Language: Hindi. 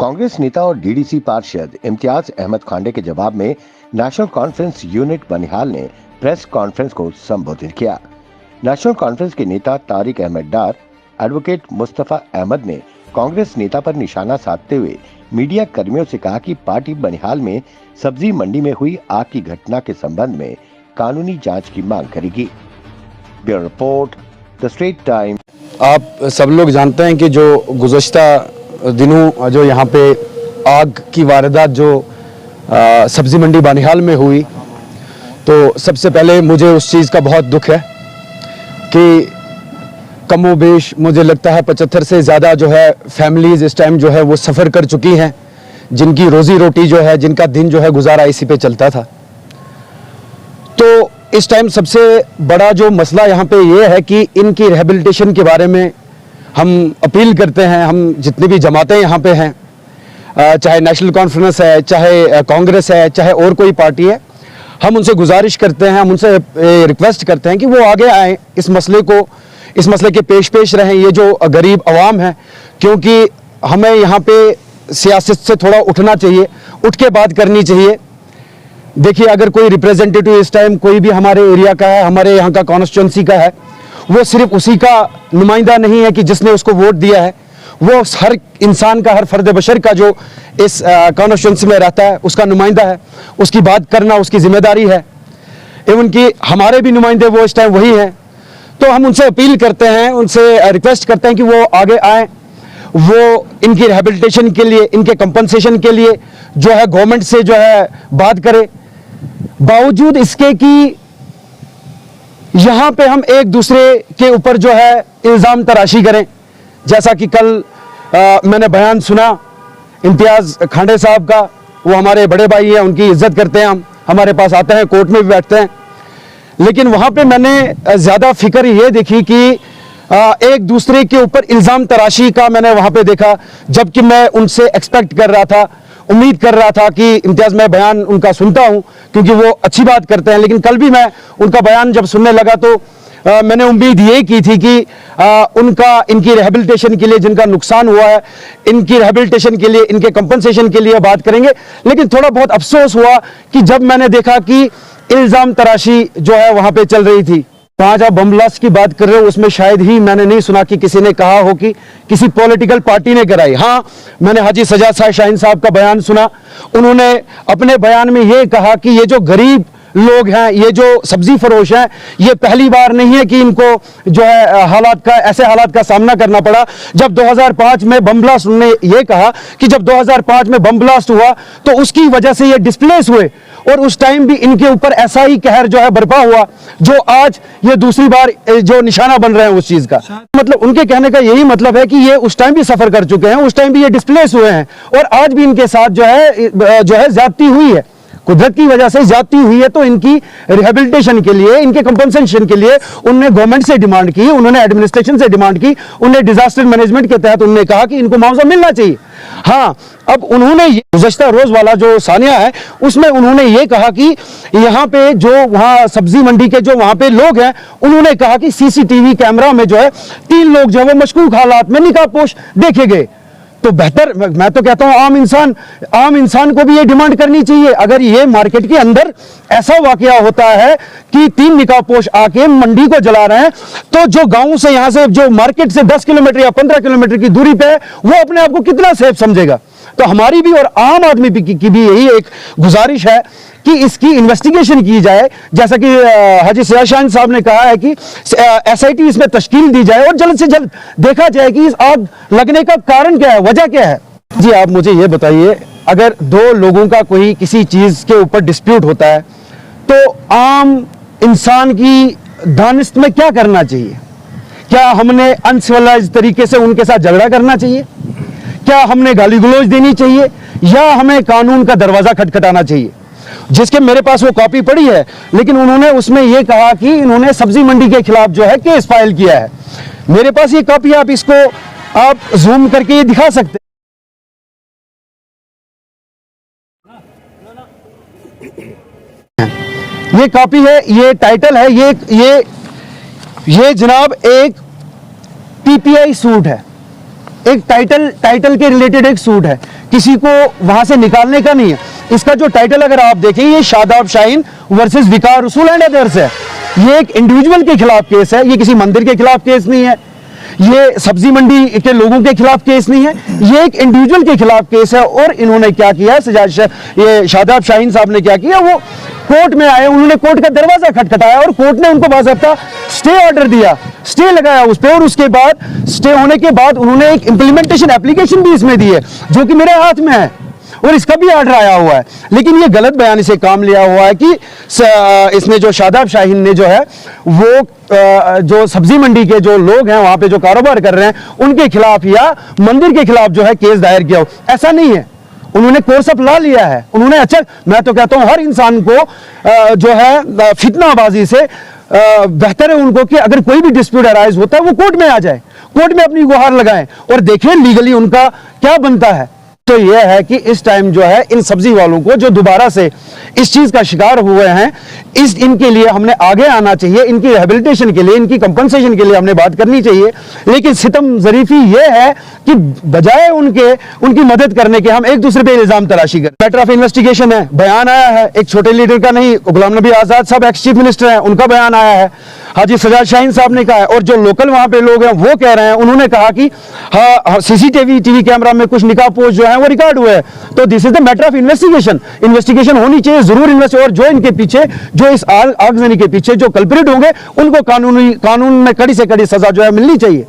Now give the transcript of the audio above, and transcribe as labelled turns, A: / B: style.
A: कांग्रेस नेता और डीडीसी पार्षद इम्तियाज अहमद खांडे के जवाब में नेशनल कॉन्फ्रेंस यूनिट बनिहाल ने प्रेस कॉन्फ्रेंस को संबोधित किया। नेशनल कॉन्फ्रेंस के नेता तारिक अहमद डार, एडवोकेट मुस्तफा अहमद ने कांग्रेस नेता पर निशाना साधते हुए मीडिया कर्मियों से कहा कि पार्टी बनिहाल में सब्जी मंडी में हुई आग की घटना के संबंध में कानूनी जांच की मांग करेगी। Bureau report, the straight time.
B: आप सब लोग जानते हैं कि जो गुज़श्ता दिनों जो यहाँ पे आग की वारदात जो सब्जी मंडी बनिहाल में हुई, तो सबसे पहले मुझे उस चीज़ का बहुत दुख है कि कमोबेश मुझे लगता है 75 से ज़्यादा जो है फैमिलीज़ इस टाइम जो है वो सफ़र कर चुकी हैं, जिनकी रोज़ी रोटी जो है, जिनका दिन जो है गुजारा इसी पे चलता था। तो इस टाइम सबसे बड़ा जो मसला यहाँ पे ये है कि इनकी रिहेबिलिटेशन के बारे में हम अपील करते हैं। हम जितनी भी जमातें यहाँ पे हैं, चाहे नेशनल कॉन्फ्रेंस है, चाहे कांग्रेस है, चाहे और कोई पार्टी है, हम उनसे गुजारिश करते हैं, हम उनसे रिक्वेस्ट करते हैं कि वो आगे आएँ, इस मसले के पेश रहें। ये जो गरीब आवाम है, क्योंकि हमें यहाँ पे सियासत से थोड़ा उठना चाहिए, उठ के बात करनी चाहिए। देखिए, अगर कोई रिप्रेजेंटेटिव इस टाइम कोई भी हमारे एरिया का है, हमारे यहाँ का कॉन्स्टिट्यूंसी का है, वो सिर्फ उसी का नुमाइंदा नहीं है कि जिसने उसको वोट दिया है, वो हर इंसान का, हर फर्द बशर का जो इस कॉन्स्टिट्यूंसी में रहता है उसका नुमाइंदा है। उसकी बात करना उसकी जिम्मेदारी है। इवन कि हमारे भी नुमाइंदे वो इस टाइम वही हैं। तो हम उनसे अपील करते हैं, उनसे रिक्वेस्ट करते हैं कि वो आगे आएँ, वो इनकी रिहेबिलिटेशन के लिए, इनके कंपनसेशन के लिए जो है गवर्नमेंट से जो है बात करे। बावजूद इसके कि यहाँ पे हम एक दूसरे के ऊपर जो है इल्ज़ाम तराशी करें, जैसा कि कल मैंने बयान सुना इम्तियाज खांडे साहब का। वो हमारे बड़े भाई हैं, उनकी इज्जत करते हैं, हम हमारे पास आते हैं, कोर्ट में भी बैठते हैं। लेकिन वहाँ पे मैंने ज़्यादा फिक्र ये देखी कि एक दूसरे के ऊपर इल्ज़ाम तराशी का मैंने वहाँ पे देखा, जबकि मैं उनसे एक्सपेक्ट कर रहा था, उम्मीद कर रहा था कि इम्तियाज़, मैं बयान उनका सुनता हूँ क्योंकि वो अच्छी बात करते हैं। लेकिन कल भी मैं उनका बयान जब सुनने लगा तो मैंने उम्मीद ये की थी कि इनकी रिहेबिलिटेशन के लिए, जिनका नुकसान हुआ है, इनकी रिहेबिलिटेशन के लिए, इनके कंपनसेशन के लिए बात करेंगे। लेकिन थोड़ा बहुत अफसोस हुआ कि जब मैंने देखा कि इल्ज़ाम तराशी जो है वहाँ पे चल रही थी। आज आप बम ब्लास्ट की बात कर रहे हो, उसमें शायद ही मैंने नहीं सुना कि किसी ने कहा हो कि किसी पॉलिटिकल पार्टी ने कराई। हाँ, मैंने हाजी सजाद शाहीन साहब का बयान सुना। उन्होंने अपने बयान में ये कहा कि ये जो गरीब लोग हैं, ये जो सब्जी फरोश हैं, ये पहली बार नहीं है कि इनको जो है ऐसे हालात का सामना करना पड़ा। जब 2005 में बम ब्लास्ट, उन्होंने ये कहा कि जब 2005 में बम ब्लास्ट हुआ तो उसकी वजह से ये डिस्प्लेस हुए और उस टाइम भी इनके ऊपर ऐसा ही कहर जो है बर्पा हुआ, जो आज ये दूसरी बार जो निशाना बन रहे हैं उस चीज का। मतलब उनके कहने का यही मतलब है कि ये उस टाइम भी सफर कर चुके हैं, उस टाइम भी ये डिस्प्लेस हुए हैं और आज भी इनके साथ जो है ज्यादती हुई है, कुदरत की वजह से ज्यादती हुई है। तो इनकी रिहेबिलिटेशन के लिए, इनके कंपनसेशन के लिए उन्होंने गवर्नमेंट से डिमांड की, उन्होंने एडमिनिस्ट्रेशन से डिमांड की, उन्होंने डिजास्टर मैनेजमेंट के तहत उन्होंने कहा कि इनको मुआवजा मिलना चाहिए। हाँ, अब उन्होंने गुज़श्ता रोज वाला जो सानिया है उसमें उन्होंने ये कहा कि यहाँ पे जो वहाँ सब्जी मंडी के जो वहाँ पे लोग हैं, उन्होंने कहा कि सीसीटीवी कैमरा में जो है 3 लोग जो है वो मशकूक हालात में निकाहपोश देखे गए। तो बेहतर, मैं तो कहता हूं आम इंसान को भी ये डिमांड करनी चाहिए। अगर ये मार्केट के अंदर ऐसा वाकया होता है कि 3 निकाहपोश आके मंडी को जला रहे हैं, तो जो गांव से, यहां से, जो मार्केट से 10 किलोमीटर या 15 किलोमीटर की दूरी पे है, वो अपने आप को कितना सेफ समझेगा। तो हमारी भी और आम आदमी की भी यही एक गुजारिश है कि इसकी इन्वेस्टिगेशन की जाए, जैसा कि हाजी सजाद शाहीन साहब ने कहा है कि SIT इसमें तश्कील दी जाए और जल्द से जल्द देखा जाए कि इस आग लगने का कारण क्या है, वजह क्या है। जी, आप मुझे ये बताइए, अगर 2 लोगों का कोई किसी चीज के ऊपर डिस्प्यूट होता है तो आम इंसान की दानिश में क्या करना चाहिए? क्या हमने अनसिविलाइज्ड तरीके से उनके साथ झगड़ा करना चाहिए? क्या हमने गाली गलौज देनी चाहिए, या हमें कानून का दरवाजा खटखटाना चाहिए? जिसके मेरे पास वो कॉपी पड़ी है, लेकिन उन्होंने उसमें ये कहा कि इन्होंने सब्जी मंडी के खिलाफ जो है केस फाइल किया है। मेरे पास ये कॉपी है, आप इसको आप जूम करके ये दिखा सकते हैं। ये कॉपी है, ये टाइटल है, ये जनाब एक PPI सूट है। एक टाइटल के रिलेटेड एक सूट है, किसी को वहां से निकालने का नहीं है। इसका जो टाइटल अगर आप देखें, ये शादाब शाहीन वर्सेस विकार रसूल एंड अदर्स है। ये एक इंडिविजुअल के खिलाफ केस है, ये किसी मंदिर के खिलाफ केस नहीं है, ये सब्जी मंडी के लोगों के खिलाफ केस नहीं है, ये एक इंडिविजुअल के खिलाफ केस है। और इन्होंने क्या किया, ये शादाब शाहीन साहब ने क्या किया, वो कोर्ट में आए, उन्होंने कोर्ट का दरवाजा खटखटाया और कोर्ट ने उनको बाकायदा स्टे ऑर्डर दिया, स्टे लगाया उस पर। और उसके बाद स्टे होने के बाद उन्होंने एक इंप्लीमेंटेशन एप्लीकेशन भी इसमें दी है, जो कि मेरे हाथ में है, और इसका भी ऑर्डर आया हुआ है। लेकिन ये गलत बयानी से काम लिया हुआ है कि इसमें जो शादाब शाहीन ने जो है वो जो सब्जी मंडी के जो लोग हैं, वहां पे जो कारोबार कर रहे हैं, उनके खिलाफ या मंदिर के खिलाफ जो है केस दायर किया हो, ऐसा नहीं है। उन्होंने कोर्स ऑफ लॉ लिया है। उन्होंने, अच्छा मैं तो कहता हूं हर इंसान को जो है फितनाबाजी से बेहतर है उनको कि अगर कोई भी डिस्प्यूट अराइज होता है वो कोर्ट में आ जाए, कोर्ट में अपनी गुहार लगाएं और देखें लीगली उनका क्या बनता है। तो यह है कि इस टाइम जो है इन सब्जी वालों को जो दोबारा से इस चीज का शिकार हुए हैं, इनके लिए हमने आगे आना चाहिए, इनकी रिहेबिलिटेशन के लिए, इनकी कंपनसेशन के लिए हमने बात करनी चाहिए। लेकिन सितम जरीफी यह है कि बजाय उनकी मदद करने के हम एक दूसरे पे इल्जाम तलाशी करें। मैटर ऑफ इन्वेस्टिगेशन है, बयान आया है, एक छोटे लीडर का नहीं, गुलाम नबी आजाद साहब एक्स चीफ मिनिस्टर हैं, उनका बयान आया है, हाजी सजाद शाहीन साहब ने कहा है, और जो लोकल वहां पे लोग हैं वो कह रहे हैं, उन्होंने कहा कि हाँ सीसीटीवी कैमरा में कुछ निकाह पोस्ट जो है वो रिकॉर्ड हुए हैं। तो this is the matter of investigation होनी चाहिए, जरूर इन्वेस्ट। और जो इनके पीछे, जो इस आगजनी के पीछे जो कल्प्रिट होंगे, उनको कानून में कड़ी से कड़ी सजा जो है मिलनी चाहिए।